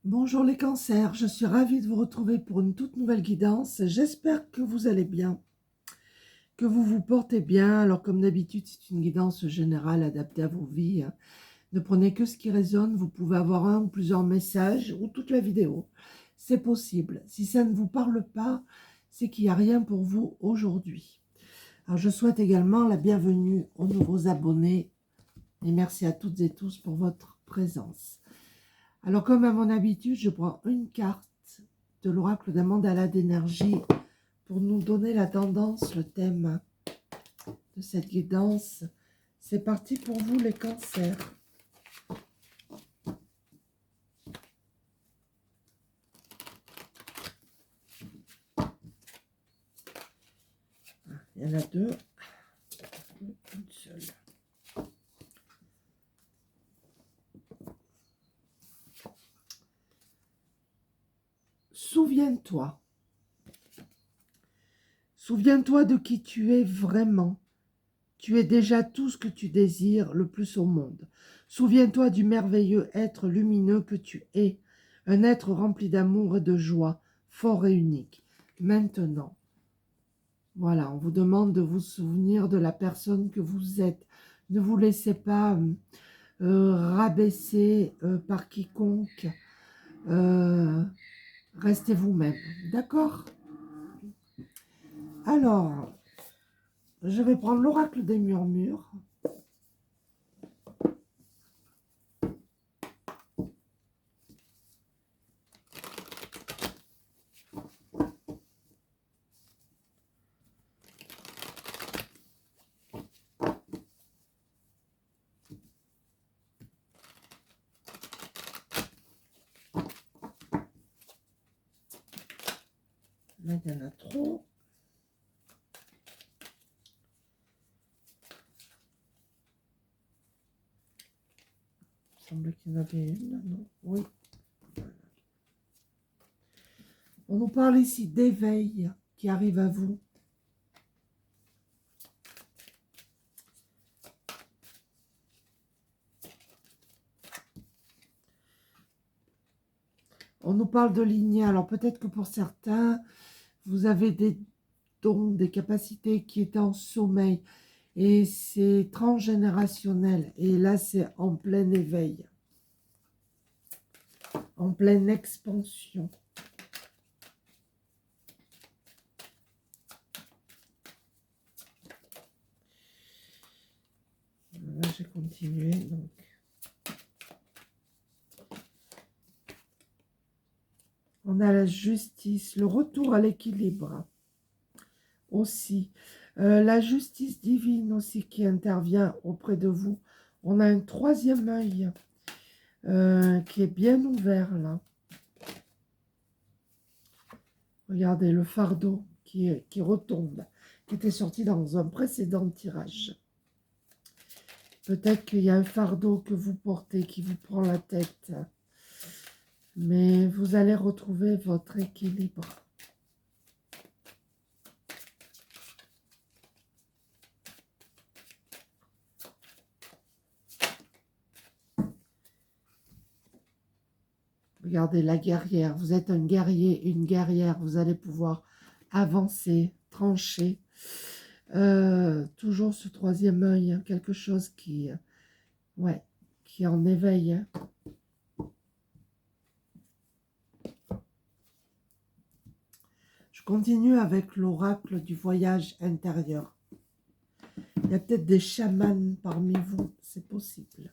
Bonjour les cancers, je suis ravie de vous retrouver pour une toute nouvelle guidance. J'espère que vous allez bien, que vous vous portez bien. Alors comme d'habitude, c'est une guidance générale adaptée à vos vies. Ne prenez que ce qui résonne, vous pouvez avoir un ou plusieurs messages ou toute la vidéo. C'est possible. Si ça ne vous parle pas, c'est qu'il n'y a rien pour vous aujourd'hui. Alors je souhaite également la bienvenue aux nouveaux abonnés et merci à toutes et tous pour votre présence. Alors, comme à mon habitude, je prends une carte de l'oracle d'un mandala d'énergie pour nous donner la tendance, le thème de cette guidance. C'est parti pour vous, les cancers. Il y en a deux. Une seule. Souviens-toi. Souviens-toi de qui tu es vraiment. Tu es déjà tout ce que tu désires le plus au monde. Souviens-toi du merveilleux être lumineux que tu es, un être rempli d'amour et de joie, fort et unique. Maintenant, voilà, on vous demande de vous souvenir de la personne que vous êtes. Ne vous laissez pas rabaisser par quiconque. Restez vous-même, d'accord? Alors, je vais prendre l'oracle des murmures. Là, il y en a trop. Il semble qu'il y en avait une, non? Oui. On nous parle ici d'éveil qui arrive à vous. On nous parle de lignée. Alors peut-être que pour certains, vous avez des dons, des capacités qui étaient en sommeil. Et c'est transgénérationnel. Et là, c'est en plein éveil. En pleine expansion. Là, j'ai continué, donc. On a la justice, le retour à l'équilibre aussi. La justice divine aussi qui intervient auprès de vous. On a un troisième œil qui est bien ouvert là. Regardez le fardeau qui retombe, qui était sorti dans un précédent tirage. Peut-être qu'il y a un fardeau que vous portez qui vous prend la tête. Mais vous allez retrouver votre équilibre. Regardez la guerrière. Vous êtes un guerrier, une guerrière. Vous allez pouvoir avancer, trancher. Toujours ce troisième œil, hein, quelque chose qui est en éveil. Hein. Je continue avec l'oracle du voyage intérieur. Il y a peut-être des chamans parmi vous, c'est possible.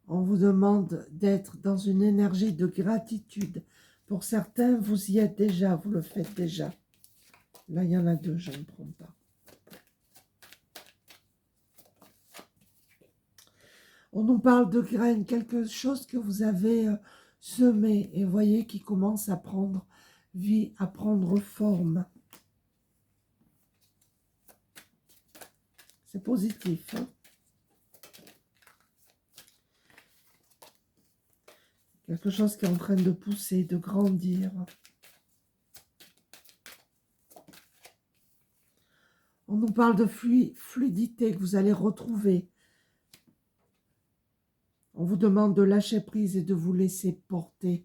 On vous demande d'être dans une énergie de gratitude. Pour certains, vous y êtes déjà, vous le faites déjà. Là, il y en a deux, je ne prends pas. On nous parle de graines, quelque chose que vous avez semé et voyez qui commence à prendre vie, à prendre forme. C'est positif. Hein? Quelque chose qui est en train de pousser, de grandir. On nous parle de fluidité que vous allez retrouver. On vous demande de lâcher prise et de vous laisser porter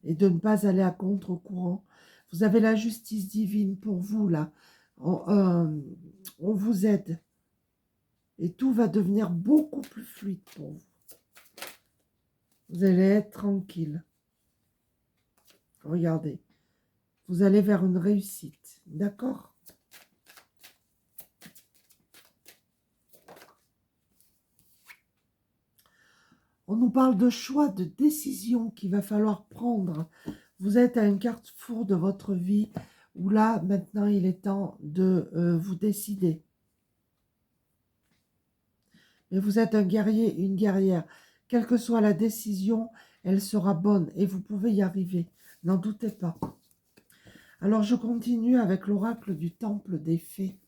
et de ne pas aller à contre-courant. Vous avez la justice divine pour vous, là. On vous aide. Et tout va devenir beaucoup plus fluide pour vous. Vous allez être tranquille. Regardez. Vous allez vers une réussite. D'accord ? On nous parle de choix, de décision qu'il va falloir prendre. Vous êtes à un carrefour de votre vie où là, maintenant, il est temps de vous décider. Mais vous êtes un guerrier, une guerrière. Quelle que soit la décision, elle sera bonne et vous pouvez y arriver. N'en doutez pas. Alors, je continue avec l'oracle du temple des fées.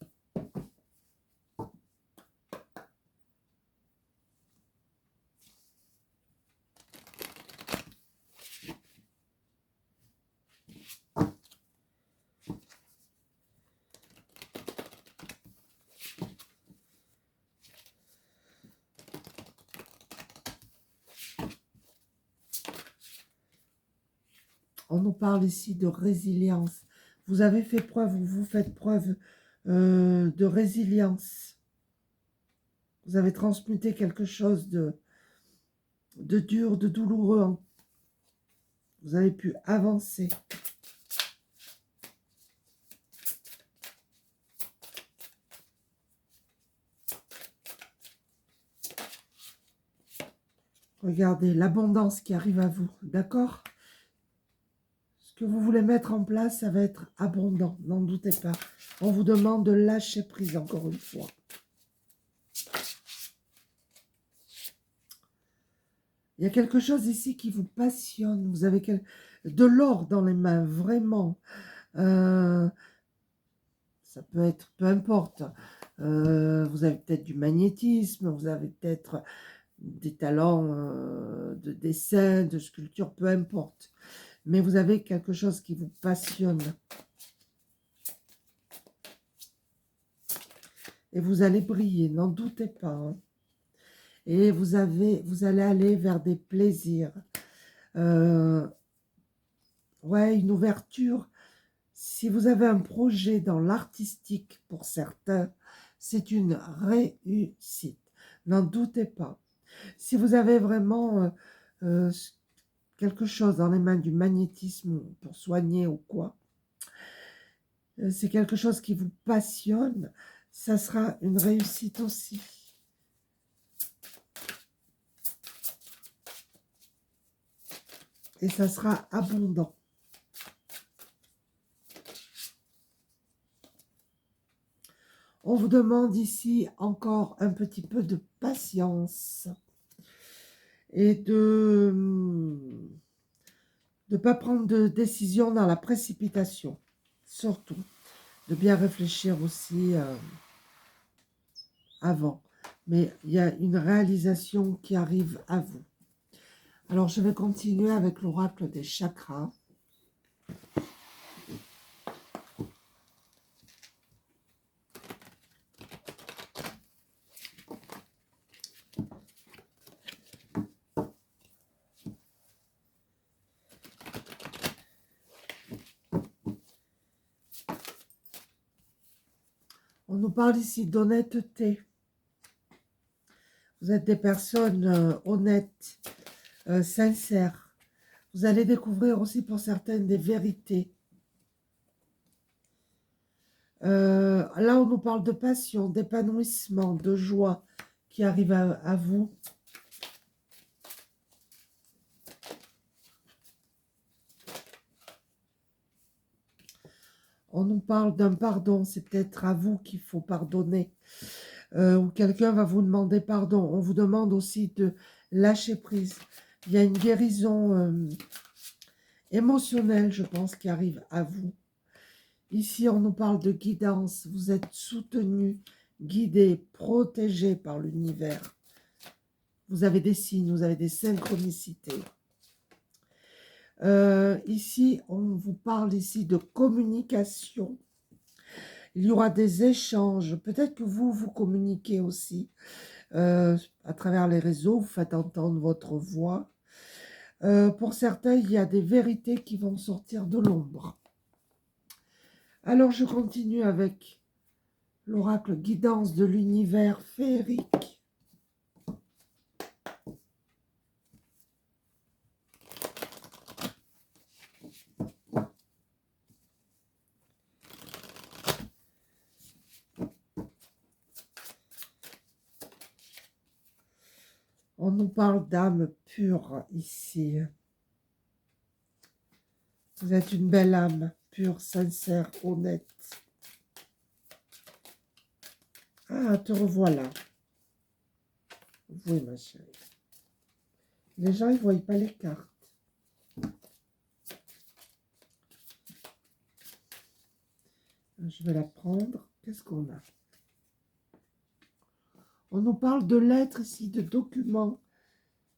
On nous parle ici de résilience. Vous avez fait preuve, vous faites preuve de résilience. Vous avez transmuté quelque chose de dur, de douloureux. Vous avez pu avancer. Regardez l'abondance qui arrive à vous, d'accord ? Ce que vous voulez mettre en place, ça va être abondant, n'en doutez pas. On vous demande de lâcher prise encore une fois. Il y a quelque chose ici qui vous passionne. Vous avez de l'or dans les mains, vraiment. Ça peut être, peu importe. Vous avez peut-être du magnétisme, vous avez peut-être des talents de dessin, de sculpture, peu importe. Mais vous avez quelque chose qui vous passionne. Et vous allez briller, n'en doutez pas. Hein. Et vous allez aller vers des plaisirs. Ouais, une ouverture. Si vous avez un projet dans l'artistique, pour certains, c'est une réussite. N'en doutez pas. Si vous avez vraiment quelque chose dans les mains, du magnétisme pour soigner ou quoi, c'est quelque chose qui vous passionne, ça sera une réussite aussi. Et ça sera abondant. On vous demande ici encore un petit peu de patience et de ne pas prendre de décision dans la précipitation. Surtout, de bien réfléchir aussi avant. Mais il y a une réalisation qui arrive à vous. Alors, je vais continuer avec l'oracle des chakras. On nous parle ici d'honnêteté. Vous êtes des personnes honnêtes, sincères. Vous allez découvrir aussi pour certaines des vérités. Là, on nous parle de passion, d'épanouissement, de joie qui arrive à vous. On nous parle d'un pardon, c'est peut-être à vous qu'il faut pardonner. Ou quelqu'un va vous demander pardon. On vous demande aussi de lâcher prise. Il y a une guérison émotionnelle, je pense, qui arrive à vous. Ici, on nous parle de guidance. Vous êtes soutenu, guidé, protégé par l'univers. Vous avez des signes, vous avez des synchronicités. Ici, on vous parle ici de communication. Il y aura des échanges. Peut-être que vous communiquez aussi à travers les réseaux. Vous faites entendre votre voix. Pour certains, il y a des vérités qui vont sortir de l'ombre. Alors, je continue avec l'oracle guidance de l'univers féerique. On nous parle d'âme pure ici. Vous êtes une belle âme, pure, sincère, honnête. Ah, te revoilà. Oui, ma chérie. Les gens, ils ne voient pas les cartes. Je vais la prendre. Qu'est-ce qu'on a? On nous parle de lettres ici, de documents.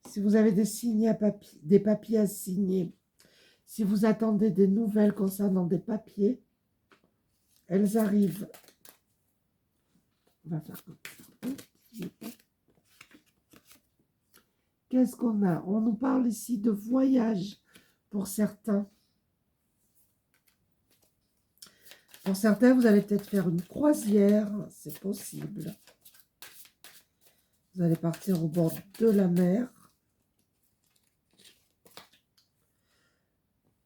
Si vous avez des papiers à signer, si vous attendez des nouvelles concernant des papiers, elles arrivent. On va faire comme ça. Qu'est-ce qu'on a? On nous parle ici de voyage pour certains. Pour certains, vous allez peut-être faire une croisière, c'est possible. Vous allez partir au bord de la mer.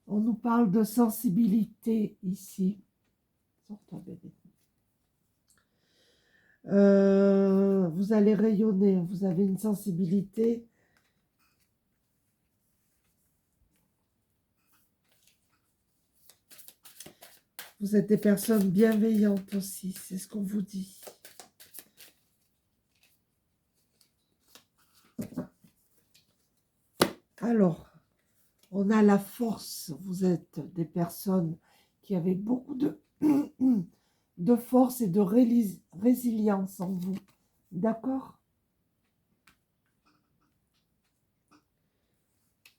On nous parle de sensibilité ici. Sors-toi, bébé. Vous allez rayonner, vous avez une sensibilité. Vous êtes des personnes bienveillantes aussi, c'est ce qu'on vous dit. Alors, on a la force. Vous êtes des personnes qui avaient beaucoup de force et de résilience en vous. D'accord?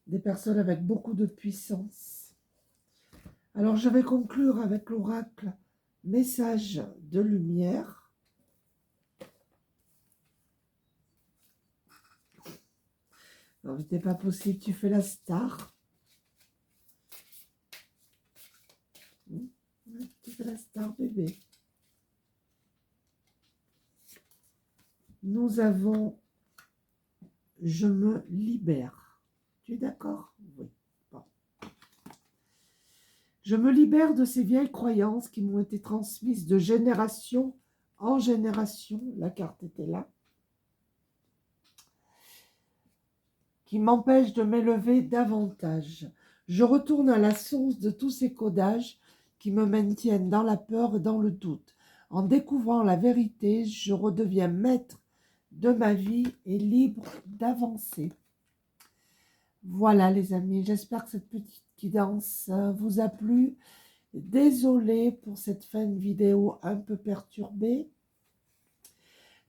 Des personnes avec beaucoup de puissance. Alors, je vais conclure avec l'oracle message de lumière. Non, ce n'est pas possible, tu fais la star. Tu fais la star, bébé. Nous avons « Je me libère ». Tu es d'accord? Oui. Bon. Je me libère de ces vieilles croyances qui m'ont été transmises de génération en génération. La carte était là. Qui m'empêchent de m'élever davantage. Je retourne à la source de tous ces codages qui me maintiennent dans la peur et dans le doute. En découvrant la vérité, je redeviens maître de ma vie et libre d'avancer. Voilà les amis, j'espère que cette petite guidance vous a plu. Désolée pour cette fin de vidéo un peu perturbée.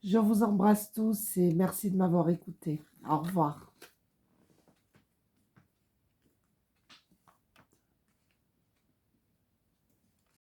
Je vous embrasse tous et merci de m'avoir écouté. Au revoir.